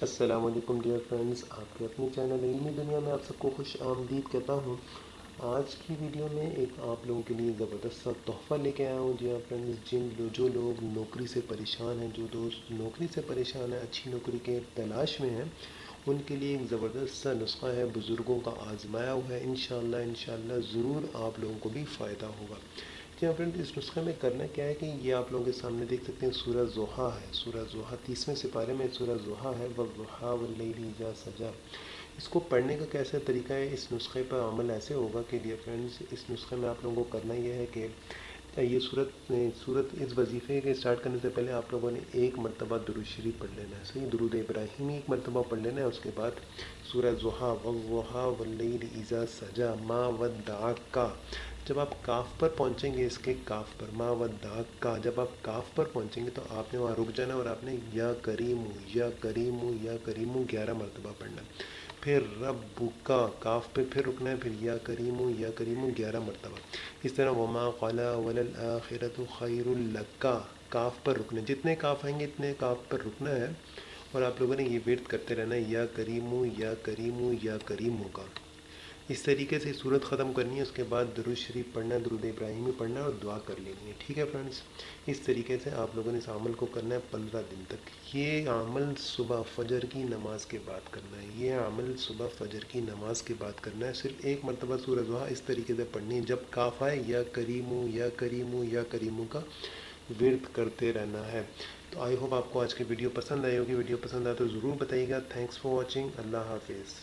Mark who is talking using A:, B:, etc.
A: السلام علیکم dear friends, آپ کے اپنے چینل علمی دنیا میں آپ سب کو خوش آمدید کہتا ہوں۔ آج کی ویڈیو میں ایک آپ لوگوں کے لیے زبردست سا تحفہ لے کے آیا ہوں۔ جی ہاں فرینڈز، جو لوگ نوکری سے پریشان ہیں، جو دوست نوکری سے پریشان ہیں، اچھی نوکری کے تلاش میں ہیں، ان کے لیے ایک زبردست سا نسخہ ہے، بزرگوں کا آزمایا ہوا ہے۔ انشاءاللہ ضرور آپ لوگوں کو بھی فائدہ ہوگا۔ جی ہاں فرینڈ، اس نسخے میں کرنا کیا ہے کہ یہ آپ لوگوں کے سامنے دیکھ سکتے ہیں، سورہ ضحیٰ ہے۔ سورہ ضحیٰ 30ویں سپارے میں سورہ ضحیٰ ہے، والضحیٰ واللیل اذا سجی۔ اس کو پڑھنے کا کیسا طریقہ ہے؟ اس نسخے پر عمل ایسے ہوگا کہ ڈیئر فرینڈز، اس نسخے میں آپ لوگوں کو کرنا یہ ہے کہ یہ صورت اس وظیفے کے اسٹارٹ کرنے سے پہلے آپ لوگوں نے ایک مرتبہ درود شریف پڑھ لینا ہے، صحیح درود ابراہیمی ایک مرتبہ پڑھ لینا ہے۔ اس کے بعد سورہ ضحیٰ والضحیٰ واللیل اذا سجی ما ودعک، جب آپ کاف پر پہنچیں گے، اس کے کاف پر ما ودعک، جب آپ کاف پر پہنچیں گے تو آپ نے وہاں رک جانا اور آپ نے یا کریم یا کریم یا کریم 11 مرتبہ پڑھنا ہے۔ پھر ربک، کاف پہ پھر رکنا ہے، پھر یا کریم 11 مرتبہ۔ اس طرح وما قال وللآخرۃ خیر لک، کاف پر رکنا ہے، جتنے کاف آئیں گے اتنے کاف پر رکنا ہے، اور آپ لوگوں نے یہ ورد کرتے رہنا ہے، یا کریم یا کریم یا کریم کا۔ اس طریقے سے صورت ختم کرنی ہے۔ اس کے بعد درود شریف پڑھنا ہے، درود ابراہیمی پڑھنا ہے اور دعا کر لینی ہے، ٹھیک ہے فرینڈز؟ اس طریقے سے آپ لوگوں نے اس عمل کو کرنا ہے 15 دن تک۔ یہ عمل صبح فجر کی نماز کے بعد کرنا ہے، یہ عمل صبح فجر کی نماز کے بعد کرنا ہے۔ صرف ایک مرتبہ سورہ ضحیٰ اس طریقے سے پڑھنی ہے، جب کاف آئے یا کریم یا کریم یا کریم کا ورد کرتے رہنا ہے۔ تو آئی ہوپ آپ کو آج کی ویڈیو پسند آئی ہوگی۔ ویڈیو پسند آئے تو ضرور بتائیے گا۔ Thanks for watching. اللہ حافظ۔